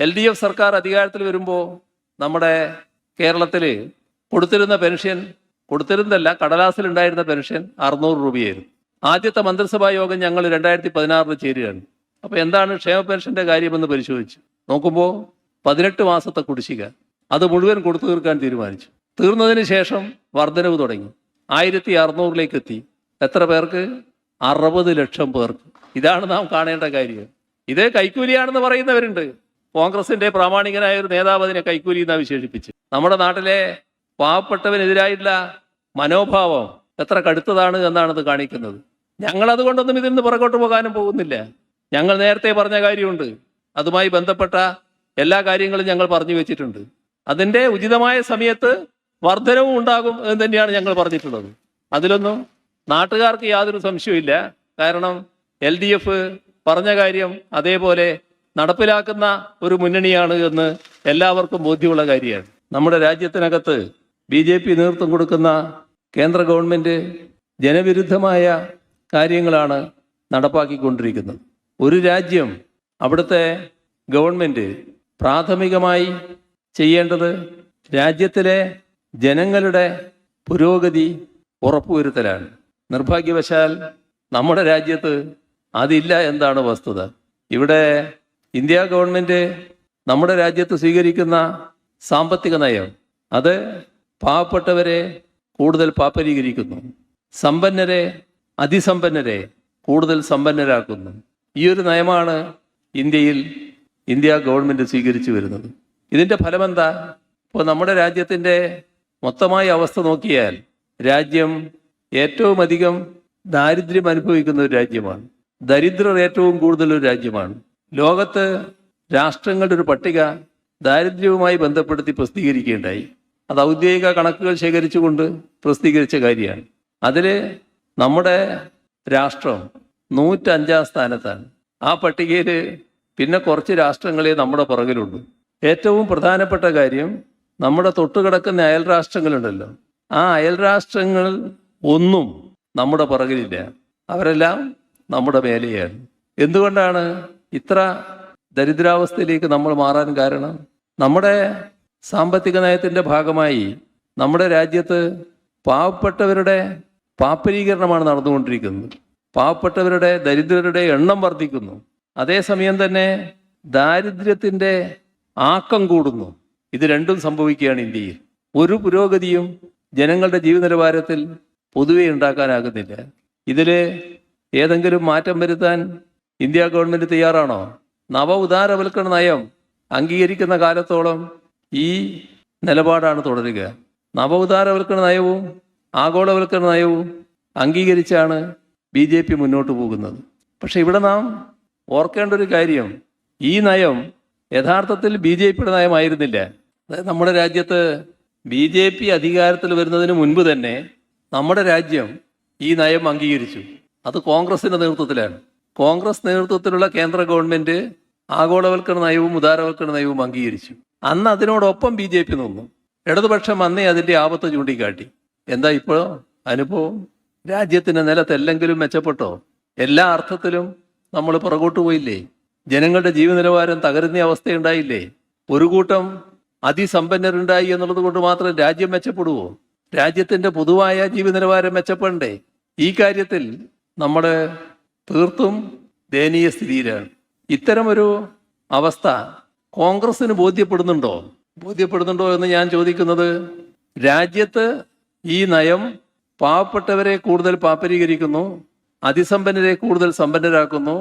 LDF സർക്കാർ അധികാരത്തിൽ വരുമ്പോൾ നമ്മുടെ കേരളത്തിൽ കൊടുത്തിരുന്ന പെൻഷൻ, കൊടുത്തിരുന്നതല്ല, കടലാസിലുണ്ടായിരുന്ന പെൻഷൻ 600 രൂപയായിരുന്നു. ആദ്യത്തെ മന്ത്രിസഭാ യോഗം ഞങ്ങൾ 2016 ചേരുകയാണ്. അപ്പോൾ എന്താണ് ക്ഷേമ പെൻഷന്റെ കാര്യമെന്ന് പരിശോധിച്ചു നോക്കുമ്പോൾ 18 മാസത്തെ കുടിശ്ശിക, അത് മുഴുവൻ കൊടുത്തു തീർക്കാൻ തീരുമാനിച്ചു. തീർന്നതിന് ശേഷം വർധനവ് തുടങ്ങി, 1600 എത്തി. എത്ര പേർക്ക്? 60 ലക്ഷം പേർക്ക്. ഇതാണ് നാം കാണേണ്ട കാര്യം. ഇത് കൈക്കൂലിയാണെന്ന് പറയുന്നവരുണ്ട്. കോൺഗ്രസിന്റെ പ്രാമാണികനായ ഒരു നേതാവ് അതിനെ കൈക്കൂലി എന്നാ വിശേഷിപ്പിച്ച്. നമ്മുടെ നാട്ടിലെ പാവപ്പെട്ടവനെതിരായിട്ടുള്ള മനോഭാവം എത്ര കടുത്തതാണ് എന്നാണ് ഇത് കാണിക്കുന്നത്. ഞങ്ങൾ അതുകൊണ്ടൊന്നും ഇതിൽ നിന്ന് പുറകോട്ട് പോകാനും പോകുന്നില്ല. ഞങ്ങൾ നേരത്തെ പറഞ്ഞ കാര്യമുണ്ട്, അതുമായി ബന്ധപ്പെട്ട എല്ലാ കാര്യങ്ങളും ഞങ്ങൾ പറഞ്ഞു വെച്ചിട്ടുണ്ട്. അതിൻ്റെ ഉചിതമായ സമയത്ത് വർധനവും ഉണ്ടാകും എന്ന് തന്നെയാണ് ഞങ്ങൾ പറഞ്ഞിട്ടുള്ളത്. അതിലൊന്നും നാട്ടുകാർക്ക് യാതൊരു സംശയവുമില്ല. കാരണം LDF പറഞ്ഞ കാര്യം അതേപോലെ നടപ്പിലാക്കുന്ന ഒരു മുന്നണിയാണ് എന്ന് എല്ലാവർക്കും ബോധ്യമുള്ള കാര്യമാണ്. നമ്മുടെ രാജ്യത്തിനകത്ത് BJP നേതൃത്വം കൊടുക്കുന്ന കേന്ദ്ര ഗവൺമെൻറ് ജനവിരുദ്ധമായ കാര്യങ്ങളാണ് നടപ്പാക്കിക്കൊണ്ടിരിക്കുന്നത്. ഒരു രാജ്യം, അവിടുത്തെ ഗവൺമെൻറ് പ്രാഥമികമായി ചെയ്യേണ്ടത് രാജ്യത്തിലെ ജനങ്ങളുടെ പുരോഗതി ഉറപ്പുവരുത്തലാണ്. നിർഭാഗ്യവശാൽ നമ്മുടെ രാജ്യത്ത് അതില്ല എന്താണ് വസ്തുത. ഇവിടെ ഇന്ത്യ ഗവൺമെൻറ് നമ്മുടെ രാജ്യത്ത് സ്വീകരിക്കുന്ന സാമ്പത്തിക നയം അത് പാവപ്പെട്ടവരെ കൂടുതൽ പാപ്പരീകരിക്കുന്നു, സമ്പന്നരെ അതിസമ്പന്നരെ കൂടുതൽ സമ്പന്നരാക്കുന്നു. ഈ ഒരു നയമാണ് ഇന്ത്യ ഗവൺമെൻറ് സ്വീകരിച്ചു വരുന്നത്. ഇതിൻ്റെ ഫലമെന്താ? ഇപ്പോൾ നമ്മുടെ രാജ്യത്തിൻ്റെ മൊത്തമായ അവസ്ഥ നോക്കിയാൽ രാജ്യം ഏറ്റവും അധികം ദാരിദ്ര്യം അനുഭവിക്കുന്ന ഒരു രാജ്യമാണ്. ദരിദ്രർ ഏറ്റവും കൂടുതലൊരു രാജ്യമാണ്. ലോകത്ത് രാഷ്ട്രങ്ങളുടെ ഒരു പട്ടിക ദാരിദ്ര്യവുമായി ബന്ധപ്പെടുത്തി പ്രസിദ്ധീകരിക്കുകയുണ്ടായി. അത് ഔദ്യോഗിക കണക്കുകൾ ശേഖരിച്ചുകൊണ്ട് പ്രസിദ്ധീകരിച്ച കാര്യമാണ്. അതിൽ നമ്മുടെ രാഷ്ട്രം 105-ാം സ്ഥാനത്താണ്. ആ പട്ടികയിൽ പിന്നെ കുറച്ച് രാഷ്ട്രങ്ങളെ നമ്മുടെ പുറകിലുള്ളൂ. ഏറ്റവും പ്രധാനപ്പെട്ട കാര്യം, നമ്മുടെ തൊട്ടുകിടക്കുന്ന അയൽ രാഷ്ട്രങ്ങളുണ്ടല്ലോ, ആ അയൽ രാഷ്ട്രങ്ങൾ ഒന്നും നമ്മുടെ പുറകിലില്ല. അവരെല്ലാം നമ്മുടെ മേലെയാണ്. എന്തുകൊണ്ടാണ് ഇത്ര ദരിദ്രാവസ്ഥയിലേക്ക് നമ്മൾ മാറാൻ കാരണം? നമ്മുടെ സാമ്പത്തിക നയത്തിൻ്റെ ഭാഗമായി നമ്മുടെ രാജ്യത്ത് പാവപ്പെട്ടവരുടെ പാപ്പരീകരണമാണ് നടന്നുകൊണ്ടിരിക്കുന്നത്. പാവപ്പെട്ടവരുടെ, ദരിദ്രരുടെ എണ്ണം വർദ്ധിക്കുന്നു. അതേസമയം തന്നെ ദാരിദ്ര്യത്തിൻ്റെ ആക്കം കൂടുന്നു. ഇത് രണ്ടും സംഭവിക്കുകയാണ് ഇന്ത്യയിൽ. ഒരു പുരോഗതിയും ജനങ്ങളുടെ ജീവിത നിലവാരത്തിൽ പൊതുവെ ഉണ്ടാക്കാനാകുന്നില്ല. ഇതിൽ ഏതെങ്കിലും മാറ്റം വരുത്താൻ ഇന്ത്യ ഗവൺമെൻറ് തയ്യാറാണോ? നവ ഉദാരവൽക്കരണ നയം അംഗീകരിക്കുന്ന കാലത്തോളം ഈ നിലപാടാണ് തുടരുക. നവ ഉദാരവൽക്കരണ നയവും ആഗോളവൽക്കരണ നയവും അംഗീകരിച്ചാണ് BJP മുന്നോട്ട് പോകുന്നത്. പക്ഷെ ഇവിടെ നാം ഓർക്കേണ്ട ഒരു കാര്യം, ഈ നയം യഥാർത്ഥത്തിൽ BJPയുടെ നയമായിരുന്നില്ല. അതായത് നമ്മുടെ രാജ്യത്ത് BJP അധികാരത്തിൽ വരുന്നതിന് മുൻപ് തന്നെ നമ്മുടെ രാജ്യം ഈ നയം അംഗീകരിച്ചു. അത് കോൺഗ്രസിൻ്റെ നേതൃത്വത്തിലാണ്. കോൺഗ്രസ് നേതൃത്വത്തിലുള്ള കേന്ദ്ര ഗവൺമെൻറ് ആഗോളവൽക്കരണ നയവും ഉദാരവൽക്കരണ നയവും അംഗീകരിച്ചു. അന്ന് അതിനോടൊപ്പം BJP നിന്നു. ഇടതുപക്ഷം അന്നേ അതിൻ്റെ ആപത്ത് ചൂണ്ടിക്കാട്ടി. എന്താ ഇപ്പോൾ അനുഭവം? രാജ്യത്തിൻ്റെ നിലത്തെല്ലെങ്കിലും മെച്ചപ്പെട്ടോ? എല്ലാ അർത്ഥത്തിലും നമ്മൾ പുറകോട്ട് പോയില്ലേ? ജനങ്ങളുടെ ജീവ നിലവാരം തകരുന്ന അവസ്ഥയുണ്ടായില്ലേ? ഒരു കൂട്ടം അതിസമ്പന്നരുണ്ടായി എന്നുള്ളത് കൊണ്ട് മാത്രം രാജ്യം മെച്ചപ്പെടുവോ? രാജ്യത്തിൻ്റെ പൊതുവായ ജീവ നിലവാരം മെച്ചപ്പെടണ്ടേ? ഈ കാര്യത്തിൽ നമ്മൾ തീർത്തും ദയനീയ സ്ഥിതിയിലാണ്. ഇത്തരമൊരു അവസ്ഥ കോൺഗ്രസിന് ബോധ്യപ്പെടുന്നുണ്ടോ എന്ന് ഞാൻ ചോദിക്കുന്നത്, രാജ്യത്ത് ഈ നയം പാവപ്പെട്ടവരെ കൂടുതൽ പാപ്പരീകരിക്കുന്നു, അതിസമ്പന്നരെ കൂടുതൽ സമ്പന്നരാക്കുന്നു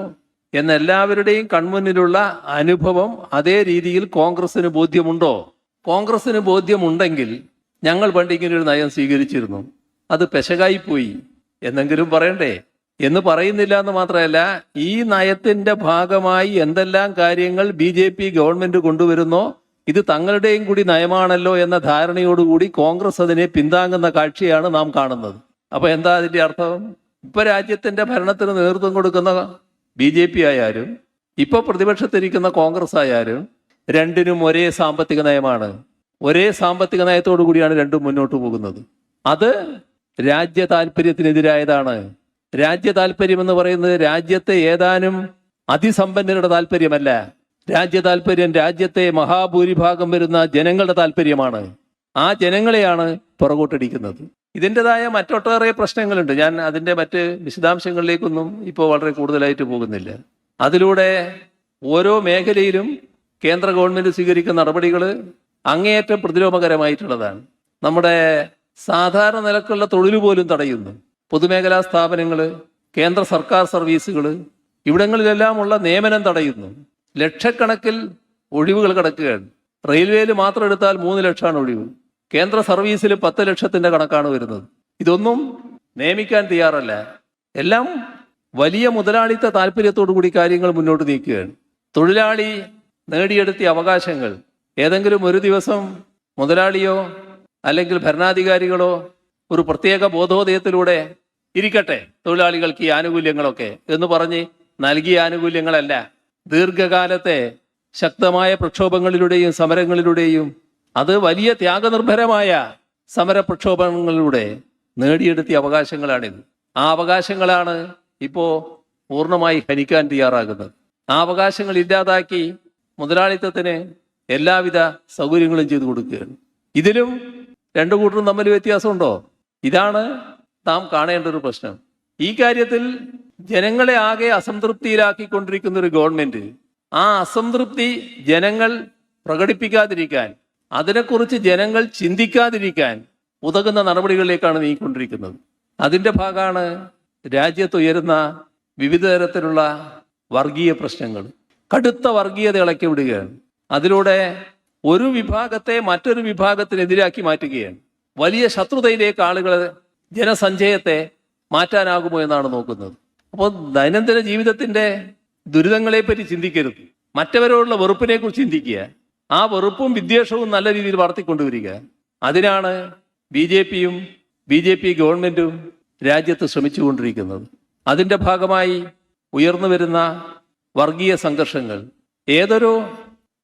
എന്ന എല്ലാവരുടെയും കൺമുന്നിലുള്ള അനുഭവം അതേ രീതിയിൽ കോൺഗ്രസിന് ബോധ്യമുണ്ടോ? കോൺഗ്രസിന് ബോധ്യമുണ്ടെങ്കിൽ ഞങ്ങൾ പണ്ട് ഇങ്ങനൊരു നയം സ്വീകരിച്ചിരുന്നു, അത് പെശകായിപ്പോയി എന്നെങ്കിലും പറയണ്ടേ? എന്ന് പറയുന്നില്ല എന്ന് മാത്രമല്ല, ഈ നയത്തിന്റെ ഭാഗമായി എന്തെല്ലാം കാര്യങ്ങൾ BJP ഗവൺമെന്റ് കൊണ്ടുവരുന്നോ ഇത് തങ്ങളുടെയും കൂടി നയമാണല്ലോ എന്ന ധാരണയോടുകൂടി കോൺഗ്രസ് അതിനെ പിന്താങ്ങുന്ന കാഴ്ചയാണ് നാം കാണുന്നത്. അപ്പൊ എന്താ അതിന്റെ അർത്ഥം? ഇപ്പൊ രാജ്യത്തിന്റെ ഭരണത്തിന് നേതൃത്വം കൊടുക്കുന്ന BJP ആയാലും ഇപ്പൊ പ്രതിപക്ഷത്തിരിക്കുന്ന കോൺഗ്രസ് ആയാലും രണ്ടിനും ഒരേ സാമ്പത്തിക നയമാണ്. ഒരേ സാമ്പത്തിക നയത്തോടു കൂടിയാണ് രണ്ടും മുന്നോട്ട് പോകുന്നത്. അത് രാജ്യ താല്പര്യത്തിനെതിരായതാണ്. രാജ്യ താല്പര്യം എന്ന് പറയുന്നത് രാജ്യത്തെ ഏതാനും അതിസമ്പന്നരുടെ താല്പര്യമല്ല. രാജ്യ താല്പര്യം രാജ്യത്തെ മഹാഭൂരിഭാഗം വരുന്ന ജനങ്ങളുടെ താല്പര്യമാണ്. ആ ജനങ്ങളെയാണ് പുറകോട്ടടിക്കുന്നത്. ഇതിൻ്റെതായ മറ്റൊട്ടേറെ പ്രശ്നങ്ങളുണ്ട്. ഞാൻ അതിൻ്റെ മറ്റ് വിശദാംശങ്ങളിലേക്കൊന്നും ഇപ്പോൾ വളരെ കൂടുതലായിട്ട് പോകുന്നില്ല. അതിലൂടെ ഓരോ മേഖലയിലും കേന്ദ്ര ഗവൺമെൻറ് സ്വീകരിക്കുന്ന നടപടികൾ അങ്ങേയറ്റം പ്രതിലോമകരമായിട്ടുള്ളതാണ്. നമ്മുടെ സാധാരണ നിലക്കുള്ള തൊഴിൽ പോലും തടയുന്നു. പൊതുമേഖലാ സ്ഥാപനങ്ങൾ, കേന്ദ്ര സർക്കാർ സർവീസുകൾ, ഇവിടങ്ങളിലെല്ലാമുള്ള നിയമനം തടയുന്നു. ലക്ഷക്കണക്കിൽ ഒഴിവുകൾ കിടക്കുകയാണ്. റെയിൽവേയിൽ മാത്രം എടുത്താൽ 3 ലക്ഷമാണ് ഒഴിവ്. കേന്ദ്ര സർവീസിൽ 10 ലക്ഷത്തിൻ്റെ കണക്കാണ് വരുന്നത്. ഇതൊന്നും നിയമിക്കാൻ തയ്യാറല്ല. എല്ലാം വലിയ മുതലാളിത്ത താല്പര്യത്തോടു കൂടി കാര്യങ്ങൾ മുന്നോട്ട് നീക്കുകയാണ്. തൊഴിലാളി നേടിയെടുത്തിയ അവകാശങ്ങൾ ഏതെങ്കിലും ഒരു ദിവസം മുതലാളിയോ അല്ലെങ്കിൽ ഭരണാധികാരികളോ ഒരു പ്രത്യേക ബോധോദയത്തിലൂടെ ഇരിക്കട്ടെ തൊഴിലാളികൾക്ക് ഈ ആനുകൂല്യങ്ങളൊക്കെ എന്ന് പറഞ്ഞ് നൽകിയ ആനുകൂല്യങ്ങളല്ല. ദീർഘകാലത്തെ ശക്തമായ പ്രക്ഷോഭങ്ങളിലൂടെയും സമരങ്ങളിലൂടെയും അത് വലിയ ത്യാഗനിർഭരമായ സമര പ്രക്ഷോഭങ്ങളിലൂടെ നേടിയെടുത്തിയ അവകാശങ്ങളാണിത്. ആ അവകാശങ്ങളാണ് ഇപ്പോൾ പൂർണ്ണമായി ഹനിക്കാൻ തയ്യാറാകുന്നത്. ആ അവകാശങ്ങൾ ഇല്ലാതാക്കി മുതലാളിത്തത്തിന് എല്ലാവിധ സൗകര്യങ്ങളും ചെയ്തു കൊടുക്കുകയാണ്. ഇതിലും രണ്ടു കൂട്ടരും തമ്മിൽ വ്യത്യാസമുണ്ടോ? ഇതാണ് നാം കാണേണ്ട ഒരു പ്രശ്നം. ഈ കാര്യത്തിൽ ജനങ്ങളെ ആകെ അസംതൃപ്തിയിലാക്കിക്കൊണ്ടിരിക്കുന്ന ഒരു ഗവൺമെന്റ് ആ അസംതൃപ്തി ജനങ്ങൾ പ്രകടിപ്പിക്കാതിരിക്കാൻ, അതിനെക്കുറിച്ച് ജനങ്ങൾ ചിന്തിക്കാതിരിക്കാൻ ഉതകുന്ന നടപടികളിലേക്കാണ് നീങ്ങിക്കൊണ്ടിരിക്കുന്നത്. അതിൻ്റെ ഭാഗമാണ് രാജ്യത്തുയരുന്ന വിവിധ തരത്തിലുള്ള വർഗീയ പ്രശ്നങ്ങൾ. കടുത്ത വർഗീയത ഇളക്കി വിടുകയാണ്. അതിലൂടെ ഒരു വിഭാഗത്തെ മറ്റൊരു വിഭാഗത്തിനെതിരാക്കി മാറ്റുകയാണ്. വലിയ ശത്രുതയിലേക്ക് ആളുകൾ ജനസഞ്ചയത്തെ മാറ്റാനാകുമോ എന്നാണ് നോക്കുന്നത്. അപ്പോൾ ദൈനംദിന ജീവിതത്തിൻ്റെ ദുരിതങ്ങളെപ്പറ്റി ചിന്തിക്കരുത്, മറ്റവരോടുള്ള വെറുപ്പിനെ കുറിച്ച് ചിന്തിക്കുക. ആ വെറുപ്പും വിദ്വേഷവും നല്ല രീതിയിൽ വളർത്തിക്കൊണ്ടുവരിക. അതിനാണ് BJPയും BJP ഗവൺമെൻറ്റും രാജ്യത്ത് ശ്രമിച്ചുകൊണ്ടിരിക്കുന്നത്. അതിൻ്റെ ഭാഗമായി ഉയർന്നു വരുന്ന വർഗീയ സംഘർഷങ്ങൾ ഏതൊരു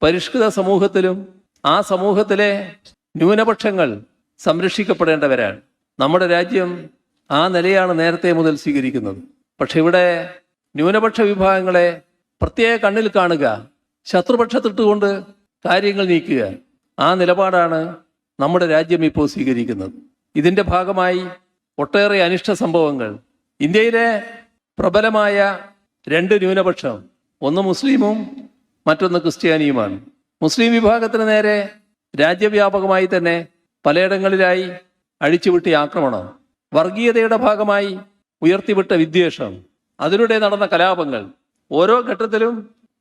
പരിഷ്കൃത സമൂഹത്തിലും ആ സമൂഹത്തിലെ ന്യൂനപക്ഷങ്ങൾ സംരക്ഷിക്കപ്പെടേണ്ടവരാണ്. നമ്മുടെ രാജ്യം ആ നിലയാണ് നേരത്തെ മുതൽ സ്വീകരിക്കുന്നത്. പക്ഷെ ഇവിടെ ന്യൂനപക്ഷ വിഭാഗങ്ങളെ പ്രത്യേക കണ്ണിൽ കാണുക, ശത്രുപക്ഷത്തിട്ടുകൊണ്ട് കാര്യങ്ങൾ നീക്കുക, ആ നിലപാടാണ് നമ്മുടെ രാജ്യം ഇപ്പോൾ സ്വീകരിക്കുന്നത്. ഇതിൻ്റെ ഭാഗമായി ഒട്ടേറെ അനിഷ്ട സംഭവങ്ങൾ ഇന്ത്യയിലെ പ്രബലമായ 2 ന്യൂനപക്ഷം, ഒന്ന് മുസ്ലിമും മറ്റൊന്ന് ക്രിസ്ത്യാനിയുമാണ്. മുസ്ലിം വിഭാഗത്തിന് നേരെ രാജ്യവ്യാപകമായി തന്നെ പലയിടങ്ങളിലായി അഴിച്ചുവിട്ടിയ ആക്രമണം, വർഗീയതയുടെ ഭാഗമായി ഉയർത്തിവിട്ട വിദ്വേഷം, അതിലൂടെ നടന്ന കലാപങ്ങൾ ഓരോ ഘട്ടത്തിലും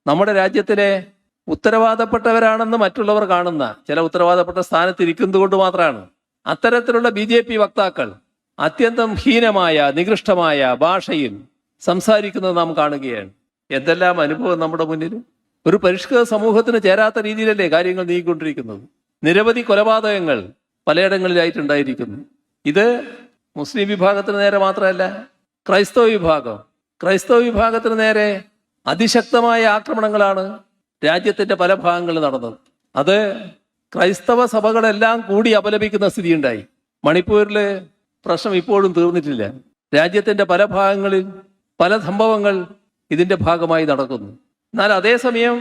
നമ്മുടെ രാജ്യത്തിലെ ഉത്തരവാദപ്പെട്ടവരാണെന്ന് മറ്റുള്ളവർ കാണുന്ന ചില ഉത്തരവാദപ്പെട്ട സ്ഥാനത്തിരിക്കുന്നത് കൊണ്ട് മാത്രമാണ് അത്തരത്തിലുള്ള BJP വക്താക്കൾ അത്യന്തം ഹീനമായ നികൃഷ്ടമായ ഭാഷയിൽ സംസാരിക്കുന്നത് നാം കാണുകയാണ്. എന്തെല്ലാം അനുഭവം നമ്മുടെ മുന്നിൽ. ഒരു പരിഷ്കൃത സമൂഹത്തിന് ചേരാത്ത രീതിയിലല്ലേ കാര്യങ്ങൾ നീങ്ങിക്കൊണ്ടിരിക്കുന്നത്. നിരവധി കൊലപാതകങ്ങൾ പലയിടങ്ങളിലായിട്ടുണ്ടായിരിക്കുന്നു. ഇത് മുസ്ലിം വിഭാഗത്തിന് നേരെ മാത്രമല്ല, ക്രൈസ്തവ വിഭാഗത്തിന് നേരെ അതിശക്തമായ ആക്രമണങ്ങളാണ് രാജ്യത്തിൻ്റെ പല ഭാഗങ്ങളിൽ നടന്നത്. അത് ക്രൈസ്തവ സഭകളെല്ലാം കൂടി അപലപിക്കുന്ന സ്ഥിതിയുണ്ടായി. മണിപ്പൂരിൽ പ്രശ്നം ഇപ്പോഴും തീർന്നിട്ടില്ല. രാജ്യത്തിൻ്റെ പല ഭാഗങ്ങളിൽ പല സംഭവങ്ങൾ ഇതിൻ്റെ ഭാഗമായി നടക്കുന്നു. എന്നാൽ അതേസമയം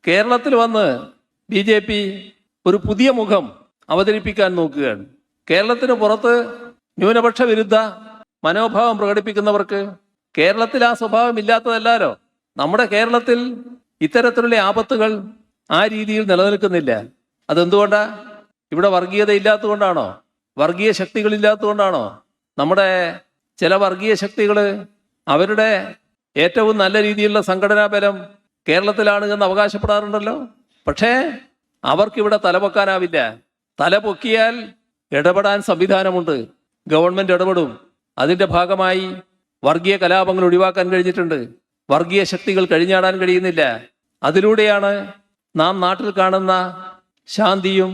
കേരളത്തിൽ വന്ന് BJP ഒരു പുതിയ മുഖം അവതരിപ്പിക്കാൻ നോക്കുകയാണ്. കേരളത്തിന് പുറത്ത് ന്യൂനപക്ഷ വിരുദ്ധ മനോഭാവം പ്രകടിപ്പിക്കുന്നവർക്ക് കേരളത്തിൽ ആ സ്വഭാവം ഇല്ലാത്തതല്ലോ. നമ്മുടെ കേരളത്തിൽ ഇത്തരത്തിലുള്ള ആപത്തുകൾ ആ രീതിയിൽ നിലനിൽക്കുന്നില്ല. അതെന്തുകൊണ്ടാ? ഇവിടെ വർഗീയത ഇല്ലാത്തതുകൊണ്ടാണോ? വർഗീയ ശക്തികളില്ലാത്തതുകൊണ്ടാണോ? നമ്മുടെ ചില വർഗീയ ശക്തികൾ അവരുടെ ഏറ്റവും നല്ല രീതിയിലുള്ള സംഘടനാ ബലം കേരളത്തിലാണ് എന്ന് അവകാശപ്പെടാറുണ്ടല്ലോ. പക്ഷേ അവർക്കിവിടെ തലപൊക്കാനാവില്ല. തലപൊക്കിയാൽ ഇടപെടാൻ സംവിധാനമുണ്ട്, ഗവൺമെന്റ് ഇടപെടും. അതിൻ്റെ ഭാഗമായി വർഗീയ കലാപങ്ങൾ ഒഴിവാക്കാൻ കഴിഞ്ഞിട്ടുണ്ട്. വർഗീയ ശക്തികൾ കഴിഞ്ഞാടാൻ കഴിയുന്നില്ല. അതിലൂടെയാണ് നാം നാട്ടിൽ കാണുന്ന ശാന്തിയും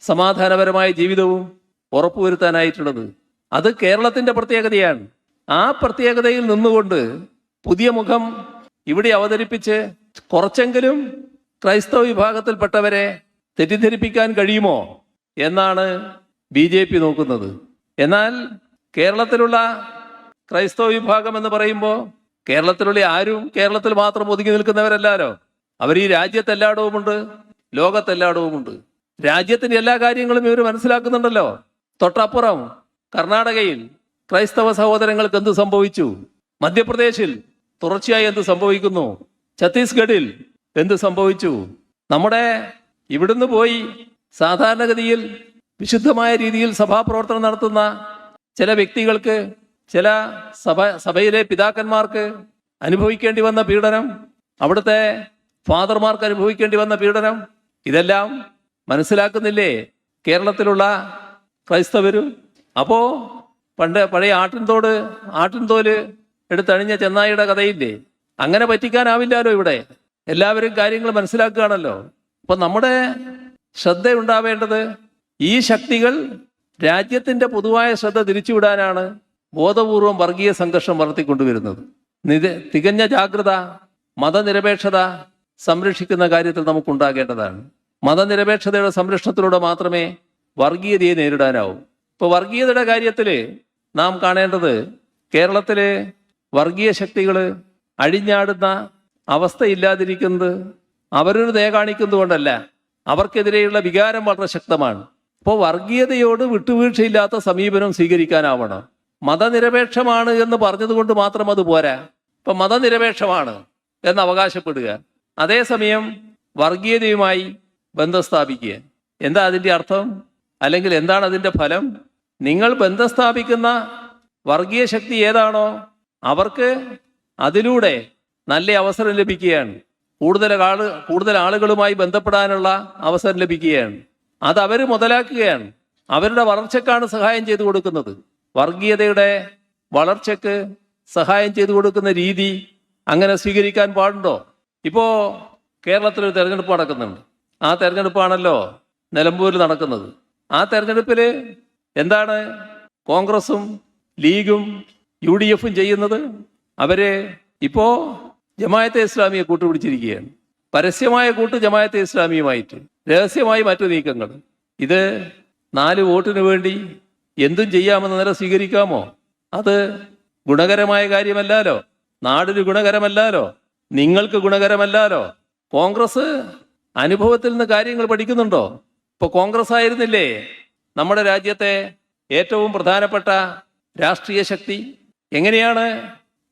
സമാധാനപരമായ ജീവിതവും ഉറപ്പുവരുത്താനായിട്ടുള്ളത്. അത് കേരളത്തിൻ്റെ പ്രത്യേകതയാണ്. ആ പ്രത്യേകതയിൽ നിന്നുകൊണ്ട് പുതിയ മുഖം ഇവിടെ അവതരിപ്പിച്ച് കുറച്ചെങ്കിലും ക്രൈസ്തവ വിഭാഗത്തിൽപ്പെട്ടവരെ തെറ്റിദ്ധരിപ്പിക്കാൻ കഴിയുമോ എന്നാണ് BJP നോക്കുന്നത്. എന്നാൽ കേരളത്തിലുള്ള ക്രൈസ്തവ വിഭാഗം എന്ന് പറയുമ്പോൾ കേരളത്തിലുള്ള ആരും കേരളത്തിൽ മാത്രം ഒതുങ്ങി നിൽക്കുന്നവരല്ലോ. അവർ ഈ രാജ്യത്തെല്ലായിടവുമുണ്ട്, ലോകത്തെല്ലായിടവുമുണ്ട്. രാജ്യത്തിന്റെ എല്ലാ കാര്യങ്ങളും ഇവർ മനസ്സിലാക്കുന്നുണ്ടല്ലോ. തൊട്ടപ്പുറം കർണാടകയിൽ ക്രൈസ്തവ സഹോദരങ്ങൾക്ക് എന്ത് സംഭവിച്ചു? മധ്യപ്രദേശിൽ തുടർച്ചയായി എന്ത് സംഭവിക്കുന്നു? ഛത്തീസ്ഗഡിൽ എന്ത് സംഭവിച്ചു? നമ്മുടെ ഇവിടുന്ന് പോയി സാധാരണഗതിയിൽ വിശുദ്ധമായ രീതിയിൽ സഭാപ്രവർത്തനം നടത്തുന്ന ചില വ്യക്തികൾക്ക്, ചില സഭയിലെ പിതാക്കന്മാർക്ക് അനുഭവിക്കേണ്ടി വന്ന പീഡനം, അവിടുത്തെ ഫാദർമാർക്ക് അനുഭവിക്കേണ്ടി വന്ന പീഡനം, ഇതെല്ലാം മനസ്സിലാക്കുന്നില്ലേ കേരളത്തിലുള്ള ക്രൈസ്തവരും? അപ്പോ പഴയ ആട്ടിൻതോല് എടുത്തണിഞ്ഞ ചെന്നായിയുടെ കഥയില്ലേ? അങ്ങനെ പറ്റിക്കാനാവില്ലല്ലോ. ഇവിടെ എല്ലാവരും കാര്യങ്ങൾ മനസ്സിലാക്കുകയാണല്ലോ. അപ്പൊ നമ്മുടെ ശ്രദ്ധയുണ്ടാവേണ്ടത് ഈ ശക്തികൾ രാജ്യത്തിന്റെ പൊതുവായ ശ്രദ്ധ തിരിച്ചുവിടാനാണ് ബോധപൂർവം വർഗീയ സംഘർഷം വളർത്തിക്കൊണ്ടുവരുന്നത്. തികഞ്ഞ ജാഗ്രത മതനിരപേക്ഷത സംരക്ഷിക്കുന്ന കാര്യത്തിൽ നമുക്കുണ്ടാകേണ്ടതാണ്. മതനിരപേക്ഷതയുടെ സംരക്ഷണത്തിലൂടെ മാത്രമേ വർഗീയതയെ നേരിടാനാവൂ. ഇപ്പോൾ വർഗീയതയുടെ കാര്യത്തിൽ നാം കാണേണ്ടത് കേരളത്തിലെ വർഗീയ ശക്തികൾ അഴിഞ്ഞാടുന്ന അവസ്ഥയില്ലാതിരിക്കുന്നത് അവരൊരു ദയ കാണിക്കുന്നതുകൊണ്ടല്ല, അവർക്കെതിരെയുള്ള വികാരം വളരെ ശക്തമാണ്. അപ്പോൾ വർഗീയതയോട് വിട്ടുവീഴ്ചയില്ലാത്ത സമീപനം സ്വീകരിക്കാനാവണം. മതനിരപേക്ഷമാണ് എന്ന് പറഞ്ഞതുകൊണ്ട് മാത്രം അത് പോരാ. ഇപ്പൊ മതനിരപേക്ഷമാണ് എന്ന് അവകാശപ്പെടുക, അതേസമയം വർഗീയതയുമായി ബന്ധം സ്ഥാപിക്കുക. എന്താ അതിൻ്റെ അർത്ഥം? അല്ലെങ്കിൽ എന്താണ് അതിൻ്റെ ഫലം? നിങ്ങൾ ബന്ധം സ്ഥാപിക്കുന്ന വർഗീയ ശക്തി ഏതാണോ അവർക്ക് അതിലൂടെ നല്ല അവസരം ലഭിക്കുകയാണ്. കൂടുതൽ ആളുകളുമായി ബന്ധപ്പെടാനുള്ള അവസരം ലഭിക്കുകയാണ്. അത് അവർ മുതലാക്കുകയാണ്. അവരുടെ വളർച്ചക്കാണ് സഹായം ചെയ്തു കൊടുക്കുന്നത്. വർഗീയതയുടെ വളർച്ചയ്ക്ക് സഹായം ചെയ്തു കൊടുക്കുന്ന രീതി അങ്ങനെ സ്വീകരിക്കാൻ പാടുണ്ടോ? ഇപ്പോ കേരളത്തിലൊരു തെരഞ്ഞെടുപ്പ് നടക്കുന്നുണ്ട്. ആ തെരഞ്ഞെടുപ്പാണല്ലോ നിലമ്പൂരിൽ നടക്കുന്നത്. ആ തെരഞ്ഞെടുപ്പിൽ എന്താണ് കോൺഗ്രസും ലീഗും UDF ചെയ്യുന്നത്? അവര് ഇപ്പോ ജമാഅത്തെ ഇസ്ലാമിയെ കൂട്ടുപിടിച്ചിരിക്കുകയാണ്. പരസ്യമായ കൂട്ട് ജമാഅത്തെ ഇസ്ലാമിയുമായിട്ട്, രഹസ്യമായി മറ്റു നീക്കങ്ങൾ. ഇത് 4 വോട്ടിന് വേണ്ടി എന്തും ചെയ്യാമെന്ന നില സ്വീകരിക്കാമോ? അത് ഗുണകരമായ കാര്യമല്ലാലോ, നാടിന് ഗുണകരമല്ലാലോ, നിങ്ങൾക്ക് ഗുണകരമല്ലാലോ. കോൺഗ്രസ് അനുഭവത്തിൽ നിന്ന് കാര്യങ്ങൾ പഠിക്കുന്നുണ്ടോ? ഇപ്പൊ കോൺഗ്രസ് ആയിരുന്നില്ലേ നമ്മുടെ രാജ്യത്തെ ഏറ്റവും പ്രധാനപ്പെട്ട രാഷ്ട്രീയ ശക്തി? എങ്ങനെയാണ്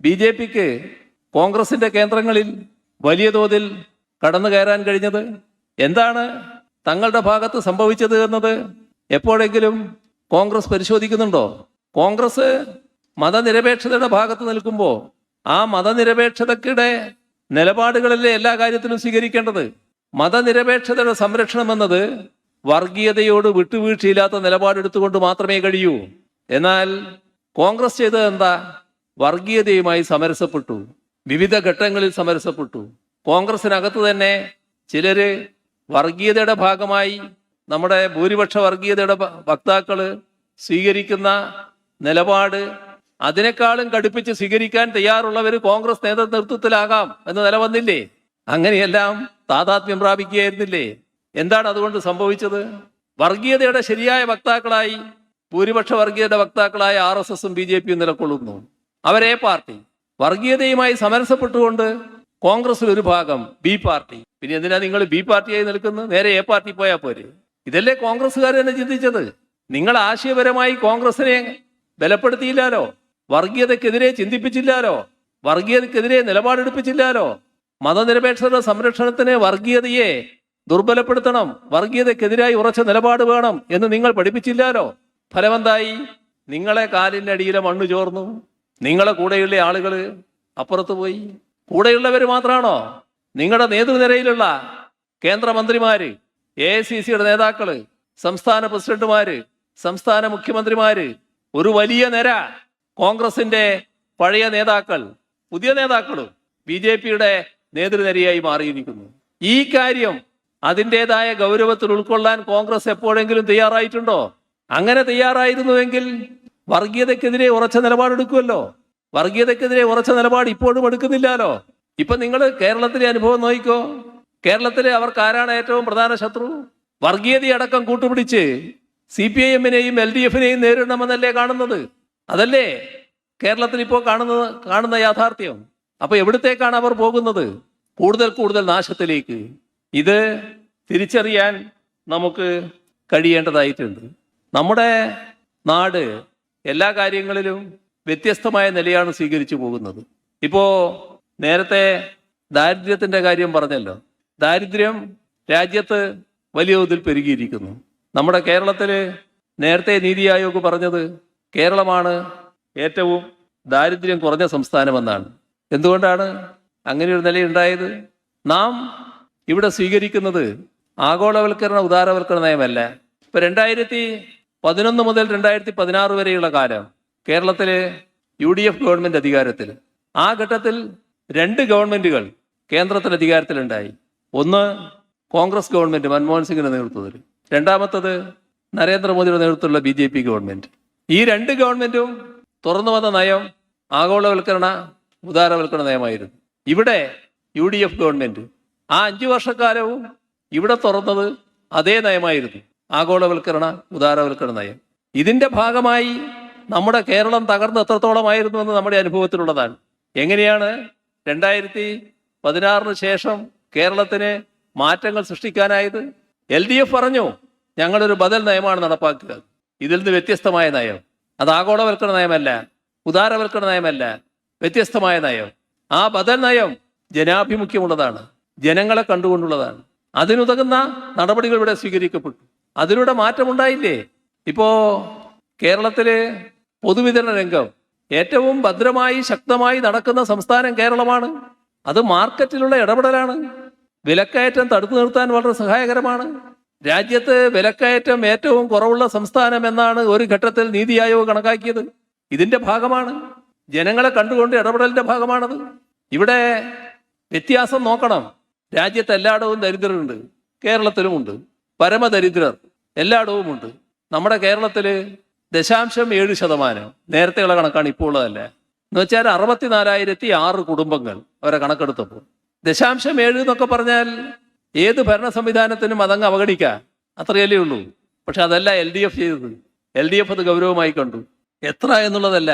BJPക്ക് കോൺഗ്രസിന്റെ കേന്ദ്രങ്ങളിൽ വലിയ തോതിൽ കടന്നു കയറാൻ കഴിഞ്ഞത്? എന്താണ് തങ്ങളുടെ ഭാഗത്ത് സംഭവിച്ചത് എന്നത് എപ്പോഴെങ്കിലും കോൺഗ്രസ് പരിശോധിക്കുന്നുണ്ടോ? കോൺഗ്രസ് മതനിരപേക്ഷതയുടെ ഭാഗത്ത് നിൽക്കുമ്പോൾ ആ മതനിരപേക്ഷതയുടെ നിലപാടുകളിലെ എല്ലാ കാര്യത്തിലും സ്വീകരിക്കേണ്ടത്. മതനിരപേക്ഷതയുടെ സംരക്ഷണം എന്നത് വർഗീയതയോട് വിട്ടുവീഴ്ചയില്ലാത്ത നിലപാടെടുത്തുകൊണ്ട് മാത്രമേ കഴിയൂ. എന്നാൽ കോൺഗ്രസ് ചെയ്തത് എന്താ? വർഗീയതയുമായി സമരസപ്പെട്ടു, വിവിധ ഘട്ടങ്ങളിൽ സമരസപ്പെട്ടു. കോൺഗ്രസിനകത്ത് തന്നെ ചിലര് വർഗീയതയുടെ ഭാഗമായി നമ്മുടെ ഭൂരിപക്ഷ വർഗീയതയുടെ വക്താക്കള് സ്വീകരിക്കുന്ന നിലപാട് അതിനേക്കാളും കടുപ്പിച്ച് സ്വീകരിക്കാൻ തയ്യാറുള്ളവർ കോൺഗ്രസ് നേതൃത്വത്തിലാകാം എന്ന് നില വന്നില്ലേ? അങ്ങനെയെല്ലാം താതാത്മ്യം പ്രാപിക്കുകയായിരുന്നില്ലേ? എന്താണ് അതുകൊണ്ട് സംഭവിച്ചത്? വർഗീയതയുടെ ശരിയായ വക്താക്കളായി, ഭൂരിപക്ഷ വർഗീയതയുടെ വക്താക്കളായ RSSും BJPയും നിലകൊള്ളുന്നു. അവരേ പാർട്ടി. വർഗീയതയുമായി സമരസപ്പെട്ടുകൊണ്ട് കോൺഗ്രസിൽ ഒരു ഭാഗം B പാർട്ടി. പിന്നെ എന്തിനാ നിങ്ങൾ B പാർട്ടിയായി നിൽക്കുന്നത്? നേരെ A പാർട്ടി പോയാൽ പോരെ? ഇതല്ലേ കോൺഗ്രസ്സുകാർ തന്നെ ചിന്തിച്ചത്. നിങ്ങൾ ആശയപരമായി കോൺഗ്രസിനെ ബലപ്പെടുത്തിയില്ലാലോ, വർഗീയതക്കെതിരെ ചിന്തിപ്പിച്ചില്ലാലോ, വർഗീയതക്കെതിരെ നിലപാടെടുപ്പിച്ചില്ലാലോ. മതനിരപേക്ഷതയുടെ സംരക്ഷണത്തിന് വർഗീയതയെ ദുർബലപ്പെടുത്തണം, വർഗീയതക്കെതിരായി ഉറച്ച നിലപാട് വേണം എന്ന് നിങ്ങൾ പഠിപ്പിച്ചില്ലാലോ. ഫലമെന്തായി? നിങ്ങളെ കാലിൻ്റെ അടിയിലെ മണ്ണ് ചോർന്നു. നിങ്ങളെ കൂടെയുള്ള ആളുകൾ അപ്പുറത്ത് പോയി. കൂടെയുള്ളവർ മാത്രമാണോ? നിങ്ങളുടെ നേതൃനിരയിലുള്ള കേന്ദ്രമന്ത്രിമാര്, AICCയുടെ നേതാക്കള്, സംസ്ഥാന പ്രസിഡന്റുമാര്, സംസ്ഥാന മുഖ്യമന്ത്രിമാര്, ഒരു വലിയ നിര കോൺഗ്രസിന്റെ പഴയ നേതാക്കൾ, പുതിയ നേതാക്കളും BJPയുടെ നേതൃനിരയായി മാറിയിരിക്കുന്നു. ഈ കാര്യം അതിൻ്റെതായ ഗൗരവത്തിൽ ഉൾക്കൊള്ളാൻ കോൺഗ്രസ് എപ്പോഴെങ്കിലും തയ്യാറായിട്ടുണ്ടോ? അങ്ങനെ തയ്യാറായിരുന്നുവെങ്കിൽ വർഗീയതക്കെതിരെ ഉറച്ച നിലപാടെടുക്കുമല്ലോ. വർഗീയതക്കെതിരെ ഉറച്ച നിലപാട് ഇപ്പോഴും എടുക്കുന്നില്ലല്ലോ. ഇപ്പൊ നിങ്ങൾ കേരളത്തിലെ അനുഭവം നോക്കിക്കോ. കേരളത്തിലെ അവർക്ക് ആരാണ് ഏറ്റവും പ്രധാന ശത്രു? വർഗീയതയടക്കം കൂട്ടുപിടിച്ച് CPIMനെയും LDFനെയും നേരിടണമെന്നല്ലേ കാണുന്നത്? അതല്ലേ കേരളത്തിൽ ഇപ്പോൾ കാണുന്ന യാഥാർത്ഥ്യം. അപ്പൊ എവിടത്തേക്കാണ് അവർ പോകുന്നത്? കൂടുതൽ കൂടുതൽ നാശത്തിലേക്ക്. ഇത് തിരിച്ചറിയാൻ നമുക്ക് കഴിയേണ്ടതായിട്ടുണ്ട്. നമ്മുടെ നാട് എല്ലാ കാര്യങ്ങളിലും വ്യത്യസ്തമായ നിലയാണ് സ്വീകരിച്ചു പോകുന്നത്. ഇപ്പോൾ നേരത്തെ ദാരിദ്ര്യത്തിൻ്റെ കാര്യം പറഞ്ഞല്ലോ. ദാരിദ്ര്യം രാജ്യത്ത് വലിയ തോതിൽ പെരുകിയിരിക്കുന്നു. നമ്മുടെ കേരളത്തിൽ നേരത്തെ നീതി ആയോഗ് പറഞ്ഞത് കേരളമാണ് ഏറ്റവും ദാരിദ്ര്യം കുറഞ്ഞ സംസ്ഥാനമെന്നാണ്. എന്തുകൊണ്ടാണ് അങ്ങനെയൊരു നിലയുണ്ടായത്? നാം ഇവിടെ സ്വീകരിക്കുന്നത് ആഗോളവൽക്കരണ ഉദാരവൽക്കരണ നയമല്ല. ഇപ്പൊ 2011 മുതൽ 2016 വരെയുള്ള കാലം കേരളത്തിൽ UDF ഗവൺമെന്റ് അധികാരത്തിൽ. ആ ഘട്ടത്തിൽ 2 ഗവൺമെന്റുകൾ കേന്ദ്രത്തിൽ അധികാരത്തിലുണ്ടായി. ഒന്ന് കോൺഗ്രസ് ഗവൺമെന്റ് മൻമോഹൻ സിംഗിന്റെ നേതൃത്വത്തിൽ, രണ്ടാമത്തത് നരേന്ദ്രമോദിയുടെ നേതൃത്വത്തിലുള്ള BJP ഗവൺമെന്റ്. ഈ 2 ഗവൺമെന്റും തുറന്നു വന്ന നയം ആഗോളവൽക്കരണ ഉദാരവൽക്കരണ നയമായിരുന്നു. ഇവിടെ UDF ഗവൺമെന്റ് ആ 5 വർഷക്കാലവും ഇവിടെ തുറന്നത് അതേ നയമായിരുന്നു, ആഗോളവൽക്കരണ ഉദാരവൽക്കരണ നയം. ഇതിന്റെ ഭാഗമായി നമ്മുടെ കേരളം തകർന്ന് എത്രത്തോളമായിരുന്നു എന്ന് നമ്മുടെ അനുഭവത്തിലുള്ളതാണ്. എങ്ങനെയാണ് 2016 ശേഷം കേരളത്തിന് മാറ്റങ്ങൾ സൃഷ്ടിക്കാനായത്? LDF പറഞ്ഞു ഞങ്ങളൊരു ബദൽ നയമാണ് നടപ്പാക്കുക, ഇതിൽ നിന്ന് വ്യത്യസ്തമായ നയം. അത് ആഗോളവൽക്കരണ നയമല്ല, ഉദാരവൽക്കരണ നയമല്ല, വ്യത്യസ്തമായ നയം. ആ ബദൽ നയം ജനാഭിമുഖ്യമുള്ളതാണ്, ജനങ്ങളെ കണ്ടുകൊണ്ടുള്ളതാണ്. അതിനുതകുന്ന നടപടികൾ ഇവിടെ സ്വീകരിക്കപ്പെട്ടു. അതിലൂടെ മാറ്റമുണ്ടായില്ലേ? ഇപ്പോ കേരളത്തിലെ പൊതുവിതരണ രംഗം ഏറ്റവും ഭദ്രമായി ശക്തമായി നടക്കുന്ന സംസ്ഥാനം കേരളമാണ്. അത് മാർക്കറ്റിലുള്ള ഇടപെടലാണ്. വിലക്കയറ്റം തടുത്തു നിർത്താൻ വളരെ സഹായകരമാണ്. രാജ്യത്ത് വിലക്കയറ്റം ഏറ്റവും കുറവുള്ള സംസ്ഥാനം എന്നാണ് ഒരു ഘട്ടത്തിൽ നീതി ആയോഗ് കണക്കാക്കിയത്. ഇതിന്റെ ഭാഗമാണ്, ജനങ്ങളെ കണ്ടുകൊണ്ട് ഇടപെടലിന്റെ ഭാഗമാണത്. ഇവിടെ വ്യത്യാസം നോക്കണം. രാജ്യത്ത് എല്ലായിടവും ദരിദ്രരുണ്ട്, കേരളത്തിലുമുണ്ട്. പരമദരിദ്രർ എല്ലായിടവും ഉണ്ട്. നമ്മുടെ കേരളത്തിൽ 0.7%, നേരത്തെയുള്ള കണക്കാണ്, ഇപ്പോൾ ഉള്ളതല്ല, എന്ന് വെച്ചാൽ 64,006 കുടുംബങ്ങൾ അവരെ കണക്കെടുത്തപ്പോൾ. 0.7 എന്നൊക്കെ പറഞ്ഞാൽ ഏത് ഭരണ സംവിധാനത്തിനും അതങ്ങ് അവഗണിക്കാം, അത്രയല്ലേ ഉള്ളൂ. പക്ഷെ അതല്ല LDF ചെയ്തത്. LDF അത് ഗൗരവമായി കണ്ടു. എത്ര എന്നുള്ളതല്ല,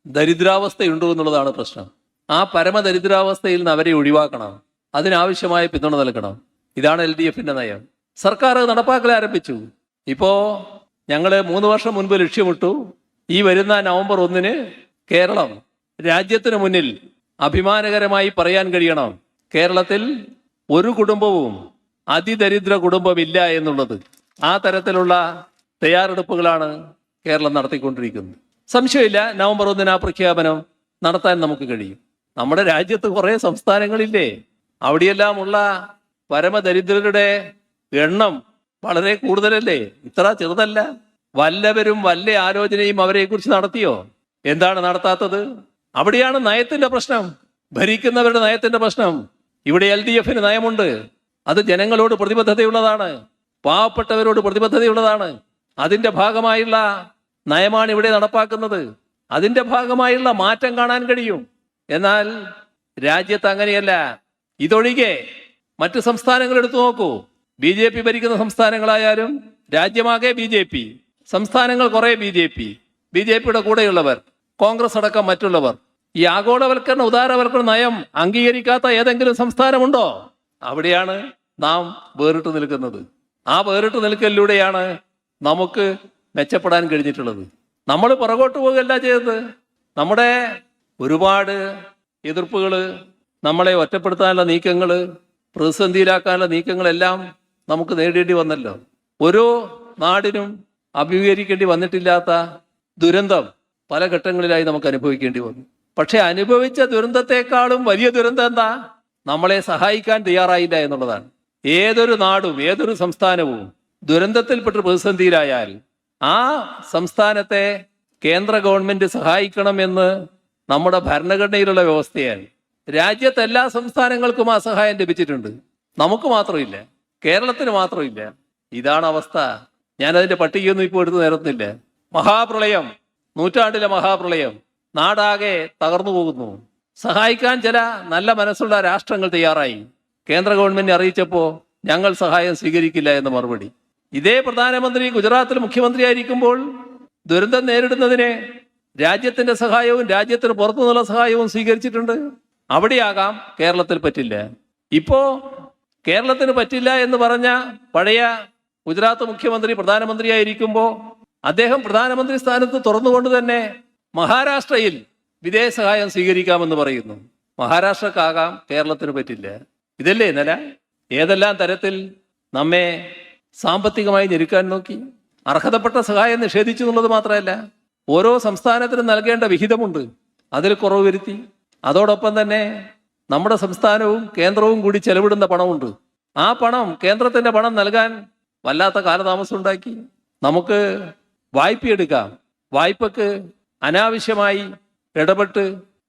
ദരിദ്രാവസ്ഥയുണ്ടോ എന്നുള്ളതാണ് പ്രശ്നം. ആ പരമദരിദ്രാവസ്ഥയിൽ നിന്ന് അവരെ ഒഴിവാക്കണം, അതിനാവശ്യമായ പിന്തുണ നൽകണം. ഇതാണ് LDFന്റെ നയം. സർക്കാർ നടപ്പാക്കൽ ആരംഭിച്ചു. ഇപ്പോ ഞങ്ങൾ 3 വർഷം മുൻപ് ലക്ഷ്യമിട്ടു, ഈ വരുന്ന നവംബർ 1 കേരളം രാജ്യത്തിന് മുന്നിൽ അഭിമാനകരമായി പറയാൻ കഴിയണം, കേരളത്തിൽ ഒരു കുടുംബവും അതിദരിദ്ര കുടുംബമില്ല എന്നുള്ളത്. ആ തരത്തിലുള്ള തയ്യാറെടുപ്പുകളാണ് കേരളം നടത്തിക്കൊണ്ടിരിക്കുന്നത്. സംശയമില്ല, നവംബർ 1 ആ പ്രഖ്യാപനം നടത്താൻ നമുക്ക് കഴിയും. നമ്മുടെ രാജ്യത്ത് കുറേ സംസ്ഥാനങ്ങളില്ലേ, അവിടെയെല്ലാം ഉള്ള പരമദരിദ്രരുടെ എണ്ണം വളരെ കൂടുതലല്ലേ, ഇത്ര ചെറുതല്ല. വല്ലവരും വല്ല ആലോചനയും അവരെ കുറിച്ച് നടത്തിയോ? എന്താണ് നടത്താത്തത്? അവിടെയാണ് നയത്തിന്റെ പ്രശ്നം, ഭരിക്കുന്നവരുടെ നയത്തിന്റെ പ്രശ്നം. ഇവിടെ LDFന് നയമുണ്ട്, അത് ജനങ്ങളോട് പ്രതിബദ്ധതയുള്ളതാണ്, പാവപ്പെട്ടവരോട് പ്രതിബദ്ധതയുള്ളതാണ്. അതിന്റെ ഭാഗമായുള്ള നയമാണ് ഇവിടെ നടപ്പാക്കുന്നത്. അതിന്റെ ഭാഗമായുള്ള മാറ്റം കാണാൻ കഴിയും. എന്നാൽ രാജ്യത്ത് അങ്ങനെയല്ല. ഇതൊഴികെ മറ്റ് സംസ്ഥാനങ്ങൾ എടുത്തു നോക്കൂ. BJP ഭരിക്കുന്ന സംസ്ഥാനങ്ങളായാലും രാജ്യമാകെ BJP, സംസ്ഥാനങ്ങൾ കുറെ BJPയുടെ കൂടെയുള്ളവർ, കോൺഗ്രസ് അടക്കം മറ്റുള്ളവർ. ഈ ആഗോളവൽക്കരണ ഉദാരവൽക്കരണ നയം അംഗീകരിക്കാത്ത ഏതെങ്കിലും സംസ്ഥാനമുണ്ടോ? അവിടെയാണ് നാം വേറിട്ട് നിൽക്കുന്നത്. ആ വേറിട്ട് നിൽക്കലിലൂടെയാണ് നമുക്ക് മെച്ചപ്പെടാൻ കഴിഞ്ഞിട്ടുള്ളത്. നമ്മൾ പുറകോട്ട് പോവുകയല്ല ചെയ്തത്. നമ്മുടെ ഒരുപാട് എതിർപ്പുകൾ, നമ്മളെ ഒറ്റപ്പെടുത്താനുള്ള നീക്കങ്ങൾ, പ്രതിസന്ധിയിലാക്കാനുള്ള നീക്കങ്ങളെല്ലാം നമുക്ക് നേരിടേണ്ടി വന്നല്ലോ. ഓരോ നാടിനും അഭിമുഖീകരിക്കേണ്ടി വന്നിട്ടില്ലാത്ത ദുരന്തം പല ഘട്ടങ്ങളിലായി നമുക്ക് അനുഭവിക്കേണ്ടി വന്നു. പക്ഷെ അനുഭവിച്ച ദുരന്തത്തെക്കാളും വലിയ ദുരന്തം എന്താ? നമ്മളെ സഹായിക്കാൻ തയ്യാറായില്ല എന്നുള്ളതാണ്. ഏതൊരു നാടും ഏതൊരു സംസ്ഥാനവും ദുരന്തത്തിൽപ്പെട്ട് പ്രതിസന്ധിയിലായാൽ ആ സംസ്ഥാനത്തെ കേന്ദ്ര ഗവൺമെന്റ് സഹായിക്കണമെന്ന് നമ്മുടെ ഭരണഘടനയിലുള്ള വ്യവസ്ഥയാണ്. രാജ്യത്തെ എല്ലാ സംസ്ഥാനങ്ങൾക്കും ആ സഹായം ലഭിച്ചിട്ടുണ്ട്, നമുക്ക് മാത്രമില്ല, കേരളത്തിന് മാത്രമില്ല. ഇതാണ് അവസ്ഥ. ഞാനതിന്റെ പട്ടികയൊന്നും ഇപ്പോൾ എടുത്തു നേരത്തില്ല. മഹാപ്രളയം, നൂറ്റാണ്ടിലെ മഹാപ്രളയം, നാടാകെ തകർന്നു പോകുന്നു. സഹായിക്കാൻ ചില നല്ല മനസ്സുള്ള രാഷ്ട്രങ്ങൾ തയ്യാറായി. കേന്ദ്ര ഗവൺമെന്റ് അറിയിച്ചപ്പോൾ ഞങ്ങൾ സഹായം സ്വീകരിക്കില്ല എന്ന മറുപടി. ഇതേ പ്രധാനമന്ത്രി ഗുജറാത്തിൽ മുഖ്യമന്ത്രിയായിരിക്കുമ്പോൾ ദുരന്തം നേരിടുന്നതിന് രാജ്യത്തിന്റെ സഹായവും രാജ്യത്തിന് പുറത്തുനിന്നുള്ള സഹായവും സ്വീകരിച്ചിട്ടുണ്ട്. അവിടെയാകാം, കേരളത്തിൽ പറ്റില്ല. ഇപ്പോ കേരളത്തിന് പറ്റില്ല എന്ന് പറഞ്ഞ പഴയ ഗുജറാത്ത് മുഖ്യമന്ത്രി പ്രധാനമന്ത്രിയായിരിക്കുമ്പോൾ അദ്ദേഹം പ്രധാനമന്ത്രി സ്ഥാനത്ത് തുറന്നുകൊണ്ട് തന്നെ മഹാരാഷ്ട്രയിൽ വിദേശ സഹായം സ്വീകരിക്കാമെന്ന് പറയുന്നു. മഹാരാഷ്ട്രക്കാകാം, കേരളത്തിന് പറ്റില്ല. ഇതല്ലേ നില? ഏതെല്ലാം തരത്തിൽ നമ്മെ സാമ്പത്തികമായി ഞെരുക്കാൻ നോക്കി. അർഹതപ്പെട്ട സഹായം നിഷേധിച്ചു എന്നുള്ളത് മാത്രമല്ല, ഓരോ സംസ്ഥാനത്തിനും നൽകേണ്ട വിഹിതമുണ്ട്, അതിൽ കുറവ് വരുത്തി. അതോടൊപ്പം തന്നെ നമ്മുടെ സംസ്ഥാനവും കേന്ദ്രവും കൂടി ചെലവിടുന്ന പണമുണ്ട്. ആ പണം, കേന്ദ്രത്തിന്റെ പണം നൽകാൻ വല്ലാത്ത കാലതാമസം ഉണ്ടാക്കി. നമുക്ക് വായ്പയെടുക്കാം, വായ്പക്ക് അനാവശ്യമായി ഇടപെട്ട്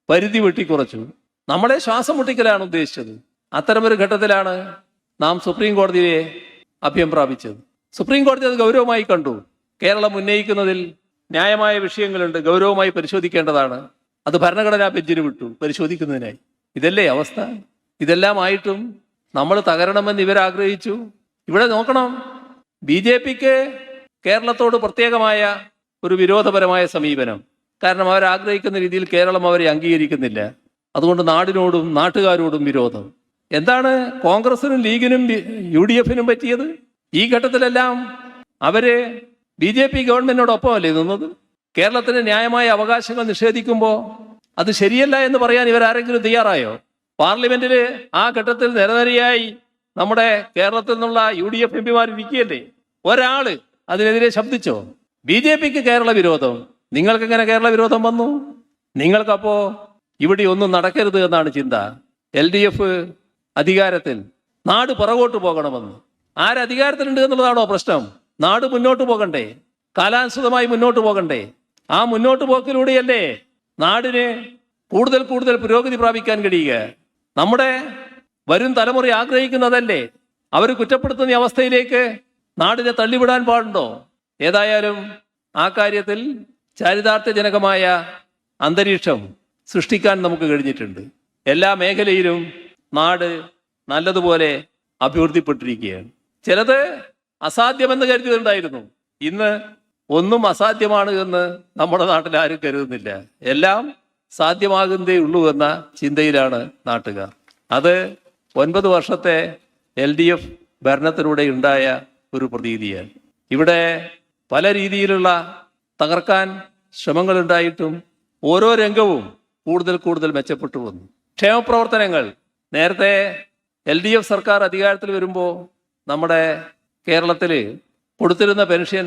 പരിധി വെട്ടിക്കുറച്ചു. നമ്മളെ ശ്വാസം മുട്ടിക്കലാണ് ഉദ്ദേശിച്ചത്. അത്തരമൊരു ഘട്ടത്തിലാണ് നാം സുപ്രീം കോടതിയെ അഭയം പ്രാപിച്ചത്. സുപ്രീം കോടതി അത് ഗൗരവമായി കണ്ടു. കേരളം ഉന്നയിക്കുന്നതിൽ ന്യായമായ വിഷയങ്ങളുണ്ട്, ഗൗരവമായി പരിശോധിക്കേണ്ടതാണ്. അത് ഭരണഘടനാ ബെഞ്ചിന് വിട്ടു പരിശോധിക്കുന്നതിനായി. ഇതല്ലേ അവസ്ഥ? ഇതെല്ലാം ആയിട്ടും നമ്മൾ തകരണമെന്ന് ഇവരാഗ്രഹിച്ചു. ഇവിടെ നോക്കണം, BJPക്ക് കേരളത്തോട് പ്രത്യേകമായ ഒരു വിരോധപരമായ സമീപനം. കാരണം അവരാഗ്രഹിക്കുന്ന രീതിയിൽ കേരളം അവരെ അംഗീകരിക്കുന്നില്ല. അതുകൊണ്ട് നാടിനോടും നാട്ടുകാരോടും വിരോധം. എന്താണ് കോൺഗ്രസിനും ലീഗിനും UDFനും പറ്റിയത്? ഈ ഘട്ടത്തിലെല്ലാം അവര് BJP ഗവൺമെന്റിനോടൊപ്പമല്ലേ നിന്നത്? കേരളത്തിന് ന്യായമായ അവകാശങ്ങൾ നിഷേധിക്കുമ്പോൾ അത് ശരിയല്ല എന്ന് പറയാൻ ഇവരാരെങ്കിലും തയ്യാറായോ? പാർലമെന്റിൽ ആ ഘട്ടത്തിൽ നിരനിരയായി നമ്മുടെ കേരളത്തിൽ നിന്നുള്ള UDF MPമാർ ഇരിക്കുകയല്ലേ. ഒരാള് അതിനെതിരെ ശബ്ദിച്ചോ? BJPക്ക് കേരള വിരോധം. നിങ്ങൾക്ക് എങ്ങനെ കേരള വിരോധം വന്നു? നിങ്ങൾക്കപ്പോ ഇവിടെ ഒന്നും നടക്കരുത് എന്നാണ് ചിന്ത. LDF അധികാരത്തിൽ, നാട് പുറകോട്ട് പോകണമെന്ന്. ആരധികാരത്തിലുണ്ട് എന്നുള്ളതാണോ പ്രശ്നം? നാട് മുന്നോട്ട് പോകണ്ടേ? കാലാനുസൃതമായി മുന്നോട്ട് പോകണ്ടേ? ആ മുന്നോട്ട് പോക്കിലൂടെയല്ലേ നാടിന് കൂടുതൽ കൂടുതൽ പുരോഗതി പ്രാപിക്കാൻ കഴിയുക. നമ്മുടെ വരും തലമുറ ആഗ്രഹിക്കുന്നതല്ലേ. അവർ കുറ്റപ്പെടുത്തുന്ന അവസ്ഥയിലേക്ക് നാടിനെ തള്ളിവിടാൻ പാടുണ്ടോ? ഏതായാലും ആ കാര്യത്തിൽ ചാരിതാർത്ഥ്യജനകമായ അന്തരീക്ഷം സൃഷ്ടിക്കാൻ നമുക്ക് കഴിഞ്ഞിട്ടുണ്ട്. എല്ലാ മേഖലയിലും നാട് നല്ലതുപോലെ അഭിവൃദ്ധിപ്പെട്ടിരിക്കുകയാണ്. ചിലത് അസാധ്യമെന്ന് കരുതിയിട്ടുണ്ടായിരുന്നു. ഇന്ന് ഒന്നും അസാധ്യമാണ് എന്ന് നമ്മുടെ നാട്ടിൽ ആരും കരുതുന്നില്ല. എല്ലാം സാധ്യമാകുന്നതേ ഉള്ളൂ എന്ന ചിന്തയിലാണ് നാട്ടുകാർ. അത് 9 വർഷത്തെ LDF ഭരണത്തിലൂടെ ഉണ്ടായ ഒരു പ്രതീതിയാണ്. ഇവിടെ പല രീതിയിലുള്ള തകർക്കാൻ ശ്രമങ്ങളുണ്ടായിട്ടും ഓരോ രംഗവും കൂടുതൽ കൂടുതൽ മെച്ചപ്പെട്ടു വന്നു. ക്ഷേമപ്രവർത്തനങ്ങൾ നേരത്തെ LDF സർക്കാർ അധികാരത്തിൽ വരുമ്പോൾ നമ്മുടെ കേരളത്തിൽ കൊടുത്തിരുന്ന പെൻഷൻ,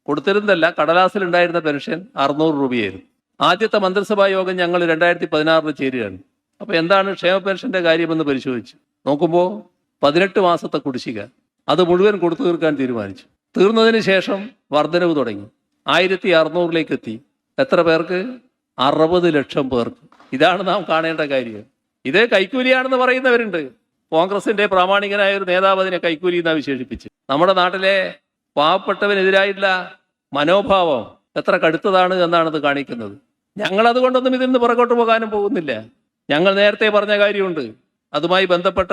കൊടുത്തിരുന്നതല്ല, കടലാസിലുണ്ടായിരുന്ന പെൻഷൻ 600 രൂപയായിരുന്നു. ആദ്യത്തെ മന്ത്രിസഭാ യോഗം ഞങ്ങൾ 2016 ചേരുകയാണ്. അപ്പോൾ എന്താണ് ക്ഷേമ പെൻഷന്റെ കാര്യമെന്ന് പരിശോധിച്ചു നോക്കുമ്പോൾ 18 മാസത്തെ കുടിശ്ശിക, അത് മുഴുവൻ കൊടുത്തു തീർക്കാൻ തീരുമാനിച്ചു. തീർന്നതിന് ശേഷം വർധനവ് തുടങ്ങി. 1600 എത്തി. എത്ര പേർക്ക്? 60 ലക്ഷം പേർക്ക്. ഇതാണ് നാം കാണേണ്ട കാര്യം. ഇത് കൈക്കൂലിയാണെന്ന് പറയുന്നവരുണ്ട്. കോൺഗ്രസിന്റെ പ്രാമാണികനായ ഒരു നേതാവ് അതിനെ കൈക്കൂലി എന്നാ വിശേഷിപ്പിച്ച്. നമ്മുടെ നാട്ടിലെ പാവപ്പെട്ടവനെതിരായിട്ടുള്ള മനോഭാവം എത്ര കടുത്തതാണ് എന്നാണത് കാണിക്കുന്നത്. ഞങ്ങൾ അതുകൊണ്ടൊന്നും ഇതിൽ നിന്ന് പുറകോട്ട് പോകാനും പോകുന്നില്ല. ഞങ്ങൾ നേരത്തെ പറഞ്ഞ കാര്യമുണ്ട്, അതുമായി ബന്ധപ്പെട്ട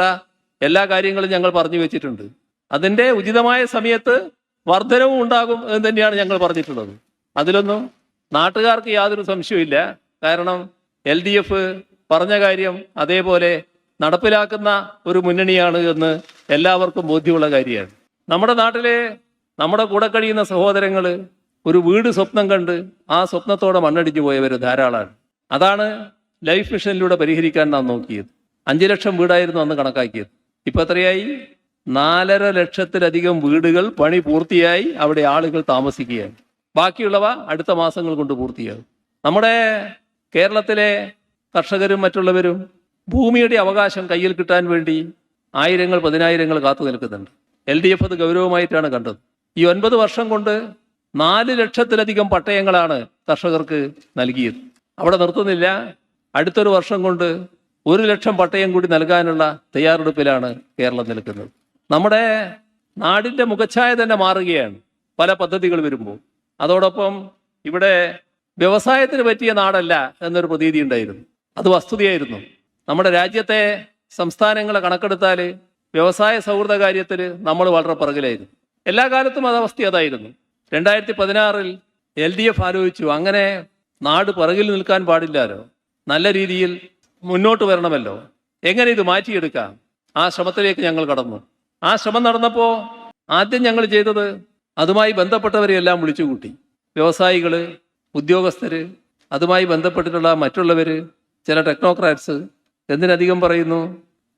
എല്ലാ കാര്യങ്ങളും ഞങ്ങൾ പറഞ്ഞു വെച്ചിട്ടുണ്ട്. അതിൻ്റെ ഉചിതമായ സമയത്ത് വർധനവും ഉണ്ടാകും എന്ന് തന്നെയാണ് ഞങ്ങൾ പറഞ്ഞിട്ടുള്ളത്. അതിലൊന്നും നാട്ടുകാർക്ക് യാതൊരു സംശയമില്ല. കാരണം LDF പറഞ്ഞ കാര്യം അതേപോലെ നടപ്പിലാക്കുന്ന ഒരു മുന്നണിയാണ് എന്ന് എല്ലാവർക്കും ബോധ്യമുള്ള കാര്യമാണ്. നമ്മുടെ നാട്ടിലെ നമ്മുടെ കൂടെ കഴിയുന്ന സഹോദരങ്ങൾ ഒരു വീട് സ്വപ്നം കണ്ട് ആ സ്വപ്നത്തോടെ മണ്ണടിഞ്ഞു പോയവർ ധാരാളമാണ്. അതാണ് ലൈഫ് മിഷനിലൂടെ പരിഹരിക്കാൻ നാം നോക്കിയത്. 5 ലക്ഷം വീടായിരുന്നു അന്ന് കണക്കാക്കിയത്. ഇപ്പം എത്രയായി? 4.5 ലക്ഷത്തിലധികം വീടുകൾ പണി പൂർത്തിയായി അവിടെ ആളുകൾ താമസിക്കുകയാണ്. ബാക്കിയുള്ളവ അടുത്ത മാസങ്ങൾ കൊണ്ട് പൂർത്തിയാകും. നമ്മുടെ കേരളത്തിലെ കർഷകരും മറ്റുള്ളവരും ഭൂമിയുടെ അവകാശം കയ്യിൽ കിട്ടാൻ വേണ്ടി ആയിരങ്ങൾ പതിനായിരങ്ങൾ കാത്തു നിൽക്കുന്നുണ്ട്. LDF അത് ഗൗരവമായിട്ടാണ് കണ്ടത്. ഈ 9 വർഷം കൊണ്ട് 4 ലക്ഷത്തിലധികം പട്ടയങ്ങളാണ് കർഷകർക്ക് നൽകിയത്. അവിടെ നിർത്തുന്നില്ല. അടുത്തൊരു വർഷം കൊണ്ട് 1 ലക്ഷം പട്ടയം കൂടി നൽകാനുള്ള തയ്യാറെടുപ്പിലാണ് കേരളം നിൽക്കുന്നത്. നമ്മുടെ നാടിൻ്റെ മുഖച്ഛായ തന്നെ മാറുകയാണ് പല പദ്ധതികൾ വരുമ്പോൾ. അതോടൊപ്പം ഇവിടെ വ്യവസായത്തിന് പറ്റിയ നാടല്ല എന്നൊരു പ്രതീതി ഉണ്ടായിരുന്നു. അത് വസ്തുതയായിരുന്നു. നമ്മുടെ രാജ്യത്തെ സംസ്ഥാനങ്ങളെ കണക്കെടുത്താൽ വ്യവസായ സൗഹൃദ കാര്യത്തിൽ നമ്മൾ വളരെ പിറകിലായിരുന്നു. എല്ലാ കാലത്തും അവസ്ഥ അതായിരുന്നു. 2016 LDF ആലോചിച്ചു, അങ്ങനെ നാട് പിറകിൽ നിൽക്കാൻ പാടില്ലല്ലോ, നല്ല രീതിയിൽ മുന്നോട്ട് വരണമല്ലോ, എങ്ങനെ ഇത് മാറ്റിയെടുക്കാം? ആ ശ്രമത്തിലേക്ക് ഞങ്ങൾ കടന്നു. ആ ശ്രമം നടന്നപ്പോൾ ആദ്യം ഞങ്ങൾ ചെയ്തത് അതുമായി ബന്ധപ്പെട്ടവരെയെല്ലാം വിളിച്ചുകൂട്ടി. വ്യവസായികള്, ഉദ്യോഗസ്ഥര്, അതുമായി ബന്ധപ്പെട്ടിട്ടുള്ള മറ്റുള്ളവർ, ചില ടെക്നോക്രാറ്റ്സ്, എന്തിനധികം പറയുന്നു,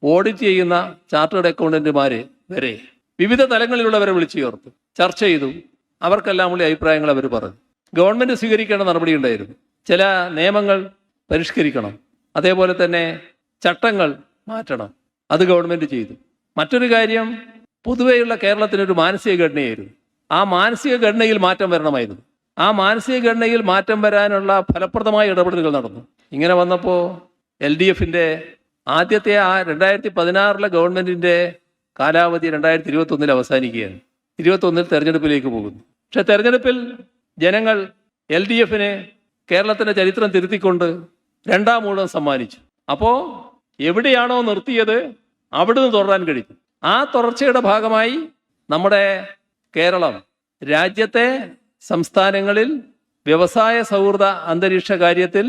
ഓഡിറ്റ് ചെയ്യുന്ന ചാർട്ടേഡ് അക്കൗണ്ടന്റുമാര് വരെ വിവിധ തലങ്ങളിലുള്ളവരെ വിളിച്ചു ചേർത്തു, ചർച്ച ചെയ്തു. അവർക്കെല്ലാം ഉള്ള അഭിപ്രായങ്ങൾ അവർ പറഞ്ഞു. ഗവൺമെന്റ് സ്വീകരിക്കേണ്ട നടപടി ഉണ്ടായിരുന്നു. ചില നിയമങ്ങൾ പരിഷ്കരിക്കണം, അതേപോലെ തന്നെ ചട്ടങ്ങൾ മാറ്റണം. അത് ഗവൺമെന്റ് ചെയ്തു. മറ്റൊരു കാര്യം, പൊതുവെയുള്ള കേരളത്തിനൊരു മാനസിക ഘടനയായിരുന്നു. ആ മാനസിക ഘടനയിൽ മാറ്റം വരണമായിരുന്നു. ആ മാനസിക ഘടനയിൽ മാറ്റം വരാനുള്ള ഫലപ്രദമായ ഇടപെടലുകൾ നടന്നു. ഇങ്ങനെ വന്നപ്പോൾ LDFന്റെ ആദ്യത്തെ ആ 2016 ഗവൺമെന്റിന്റെ കാലാവധി 2021 അവസാനിക്കുകയാണ്. 21 തെരഞ്ഞെടുപ്പിലേക്ക് പോകുന്നു. പക്ഷെ തെരഞ്ഞെടുപ്പിൽ ജനങ്ങൾ LDFന് കേരളത്തിന്റെ ചരിത്രം തിരുത്തിക്കൊണ്ട് 2ാം ഊഴം സമ്മാനിച്ചു. അപ്പോൾ എവിടെയാണോ നിർത്തിയത് അവിടുന്ന് തുടരാൻ കഴിഞ്ഞു. ആ തുടർച്ചയുടെ ഭാഗമായി നമ്മുടെ കേരളം രാജ്യത്തെ സംസ്ഥാനങ്ങളിൽ വ്യവസായ സൗഹൃദ അന്തരീക്ഷ കാര്യത്തിൽ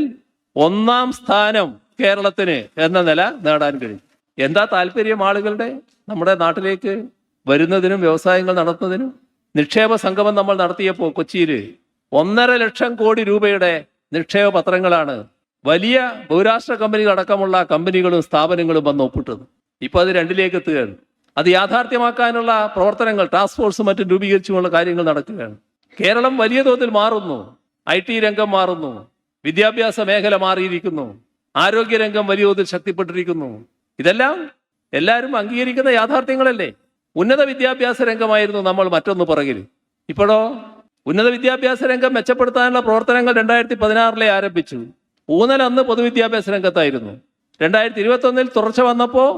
1ാം സ്ഥാനം കേരളത്തിന് എന്ന നില നേടാൻ കഴിഞ്ഞു. എന്താ താല്പര്യം ആളുകളുടെ? നമ്മുടെ നാട്ടിലേക്ക് വരുന്നതിനും വ്യവസായങ്ങൾ നടത്തുന്നതിനും. നിക്ഷേപ സംഗമം നമ്മൾ നടത്തിയപ്പോൾ കൊച്ചിയിൽ 1.5 ലക്ഷം കോടി രൂപയുടെ നിക്ഷേപ പത്രങ്ങളാണ് വലിയ ബഹുരാഷ്ട്ര കമ്പനികൾ അടക്കമുള്ള കമ്പനികളും സ്ഥാപനങ്ങളും വന്ന് ഒപ്പിട്ടത്. ഇപ്പൊ അത് 2ലേക്ക് എത്തുകയാണ്. അത് യാഥാർത്ഥ്യമാക്കാനുള്ള പ്രവർത്തനങ്ങൾ ടാസ്ക് ഫോഴ്സും മറ്റും രൂപീകരിച്ചുള്ള കാര്യങ്ങൾ നടക്കുകയാണ്. കേരളം വലിയ തോതിൽ മാറുന്നു. IT രംഗം മാറുന്നു, വിദ്യാഭ്യാസ മേഖല മാറിയിരിക്കുന്നു, ആരോഗ്യരംഗം വലിയ തോതിൽ ശക്തിപ്പെട്ടിരിക്കുന്നു. ഇതെല്ലാം എല്ലാവരും അംഗീകരിക്കുന്ന യാഥാർത്ഥ്യങ്ങളല്ലേ? ഉന്നത വിദ്യാഭ്യാസ രംഗമായിരുന്നു നമ്മൾ മറ്റൊന്ന് പുറകിൽ. ഇപ്പോഴോ ഉന്നത വിദ്യാഭ്യാസ രംഗം മെച്ചപ്പെടുത്താനുള്ള പ്രവർത്തനങ്ങൾ 2016 ആരംഭിച്ചു. ഊന്നൽ അന്ന് പൊതുവിദ്യാഭ്യാസ രംഗത്തായിരുന്നു. 2021 തുടർച്ച വന്നപ്പോൾ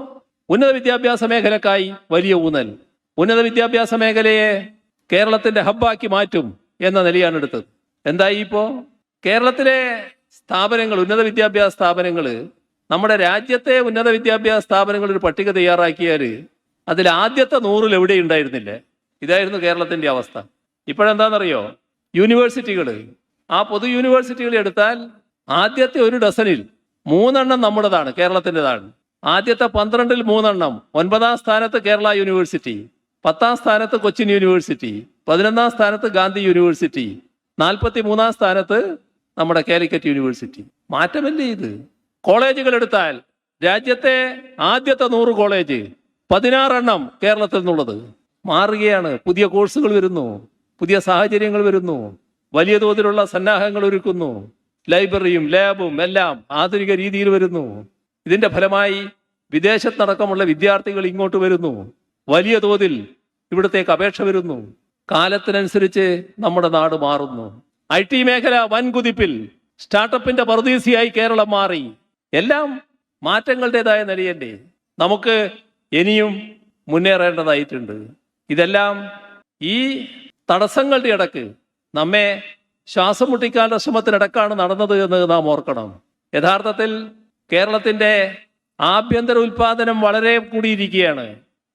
ഉന്നത വിദ്യാഭ്യാസ മേഖലക്കായി വലിയ ഊന്നൽ. ഉന്നത വിദ്യാഭ്യാസ മേഖലയെ കേരളത്തിന്റെ ഹബ്ബാക്കി മാറ്റും എന്ന നിലയാണ് എടുത്തത്. എന്തായി ഇപ്പോൾ? കേരളത്തിലെ സ്ഥാപനങ്ങൾ, ഉന്നത വിദ്യാഭ്യാസ സ്ഥാപനങ്ങൾ, നമ്മുടെ രാജ്യത്തെ ഉന്നത വിദ്യാഭ്യാസ സ്ഥാപനങ്ങൾ ഒരു പട്ടിക തയ്യാറാക്കിയാൽ അതിൽ ആദ്യത്തെ 100 എവിടെ ഉണ്ടായിരുന്നില്ല. ഇതായിരുന്നു കേരളത്തിന്റെ അവസ്ഥ. ഇപ്പോഴെന്താണെന്നറിയോ? യൂണിവേഴ്സിറ്റികൾ, ആ പൊതു യൂണിവേഴ്സിറ്റികൾ എടുത്താൽ ആദ്യത്തെ 1 ഡസനിൽ 3 എണ്ണം നമ്മുടേതാണ്, കേരളത്തിൻ്റെതാണ്. ആദ്യത്തെ 12-ൽ 3 എണ്ണം. 9ാം സ്ഥാനത്ത് കേരള യൂണിവേഴ്സിറ്റി, 10ാം സ്ഥാനത്ത് കൊച്ചിൻ യൂണിവേഴ്സിറ്റി, 11ാം സ്ഥാനത്ത് ഗാന്ധി യൂണിവേഴ്സിറ്റി, 43ാം സ്ഥാനത്ത് നമ്മുടെ കാലിക്കറ്റ് യൂണിവേഴ്സിറ്റി. മാറ്റമല്ലേ ഇത്? കോളേജുകൾ എടുത്താൽ രാജ്യത്തെ ആദ്യത്തെ 100 കോളേജ് 16 എണ്ണം കേരളത്തിൽ നിന്നുള്ളത്. മാറുകയാണ്. പുതിയ കോഴ്സുകൾ വരുന്നു, പുതിയ സാഹചര്യങ്ങൾ വരുന്നു, വലിയ തോതിലുള്ള സന്നാഹങ്ങൾ ഒരുക്കുന്നു, ലൈബ്രറിയും ലാബും എല്ലാം ആധുനിക രീതിയിൽ വരുന്നു. ഇതിന്റെ ഫലമായി വിദേശത്തടക്കമുള്ള വിദ്യാർത്ഥികൾ ഇങ്ങോട്ട് വരുന്നു. വലിയ തോതിൽ ഇവിടത്തേക്ക് അപേക്ഷ വരുന്നു. കാലത്തിനനുസരിച്ച് നമ്മുടെ നാട് മാറുന്നു. IT മേഖല വൻകുതിപ്പിൽ, സ്റ്റാർട്ടപ്പിന്റെ പറുദീസയായി കേരളം മാറി. എല്ലാം മാറ്റങ്ങളുടേതായ നിലയല്ലേ? നമുക്ക് ഇനിയും മുന്നേറേണ്ടതായിട്ടുണ്ട്. ഇതെല്ലാം ഈ തടസ്സങ്ങളുടെ ഇടക്ക് നമ്മെ ശ്വാസം മുട്ടിക്കാനുള്ള ശ്രമത്തിനിടക്കാണ് നടന്നത് എന്ന് നാം ഓർക്കണം. യഥാർത്ഥത്തിൽ കേരളത്തിന്റെ ആഭ്യന്തര ഉൽപാദനം വളരെ കൂടിയിരിക്കുകയാണ്.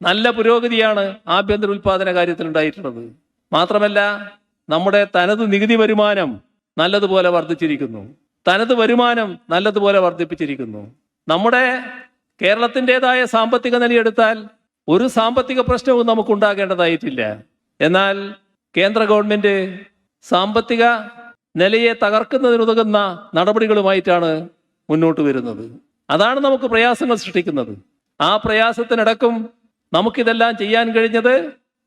നല്ല പുരോഗതിയാണ് ആഭ്യന്തര ഉൽപാദന കാര്യത്തിൽ ഉണ്ടായിട്ടുള്ളത്. മാത്രമല്ല, നമ്മുടെ തനത് നികുതി വരുമാനം നല്ലതുപോലെ വർദ്ധിച്ചിരിക്കുന്നു. തനത് വരുമാനം നല്ലതുപോലെ വർദ്ധിപ്പിച്ചിരിക്കുന്നു. നമ്മുടെ കേരളത്തിൻ്റെതായ സാമ്പത്തിക നിലയെടുത്താൽ ഒരു സാമ്പത്തിക പ്രശ്നവും നമുക്കുണ്ടാകേണ്ടതായിട്ടില്ല. എന്നാൽ കേന്ദ്ര ഗവൺമെന്റ് സാമ്പത്തിക നിലയെ തകർക്കുന്നതിനുതകുന്ന നടപടികളുമായിട്ടാണ് മുന്നോട്ട് വരുന്നത്. അതാണ് നമുക്ക് പ്രയാസങ്ങൾ സൃഷ്ടിക്കുന്നത്. ആ പ്രയാസത്തിനടക്കം നമുക്കിതെല്ലാം ചെയ്യാൻ കഴിഞ്ഞത്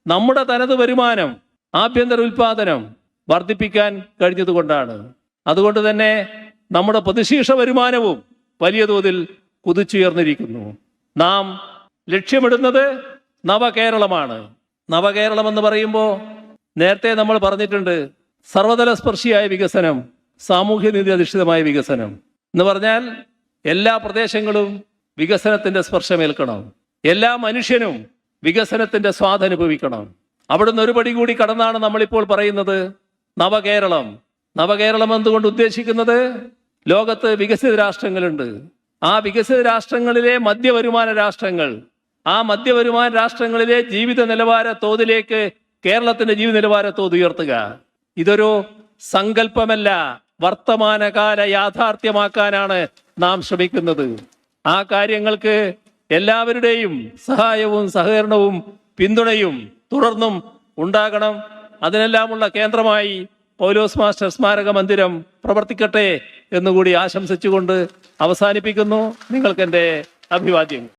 നമ്മുടെ തനത് വരുമാനം, ആഭ്യന്തര ഉൽപാദനം വർദ്ധിപ്പിക്കാൻ കഴിഞ്ഞതുകൊണ്ടാണ്. അതുകൊണ്ട് തന്നെ നമ്മുടെ പ്രതിശീർഷ വരുമാനവും വലിയ തോതിൽ കുതിച്ചുയർന്നിരിക്കുന്നു. നാം ലക്ഷ്യമിടുന്നത് നവകേരളമാണ്. നവകേരളം എന്ന് പറയുമ്പോൾ നേരത്തെ നമ്മൾ പറഞ്ഞിട്ടുണ്ട്, സർവതല സ്പർശിയായ വികസനം, സാമൂഹ്യനീതി അധിഷ്ഠിതമായ വികസനം എന്ന് പറഞ്ഞാൽ എല്ലാ പ്രദേശങ്ങളും വികസനത്തിന്റെ സ്പർശമേൽക്കണം. എല്ലാ മനുഷ്യനും വികസനത്തിന്റെ സ്വാദ് അനുഭവിക്കണം. അവിടുന്ന് ഒരു പടി കൂടി കടന്നാണ് നമ്മളിപ്പോൾ പറയുന്നത് നവകേരളം. നവകേരളം എന്തുകൊണ്ട് ഉദ്ദേശിക്കുന്നത്? ലോകത്ത് വികസിത രാഷ്ട്രങ്ങളുണ്ട്. ആ വികസിത രാഷ്ട്രങ്ങളിലെ മധ്യവരുമാന രാഷ്ട്രങ്ങൾ, ആ മധ്യവരുമാന രാഷ്ട്രങ്ങളിലെ ജീവിത നിലവാര തോതിലേക്ക് കേരളത്തിന്റെ ജീവിത നിലവാര തോത് ഉയർത്തുക. ഇതൊരു സങ്കല്പമല്ല, വർത്തമാനകാല യാഥാർത്ഥ്യമാക്കാനാണ് നാം ശ്രമിക്കുന്നത്. ആ കാര്യങ്ങൾക്ക് എല്ലാവരുടെയും സഹായവും സഹകരണവും പിന്തുണയും തുടർന്നും ഉണ്ടാകണം. അതിനെല്ലാമുള്ള കേന്ദ്രമായി പൗലോസ് മാസ്റ്റർ സ്മാരക മന്ദിരം പ്രവർത്തിക്കട്ടെ എന്നുകൂടി ആശംസിച്ചുകൊണ്ട് അവസാനിപ്പിക്കുന്നു. നിങ്ങൾക്ക് എൻ്റെ അഭിവാദ്യങ്ങൾ.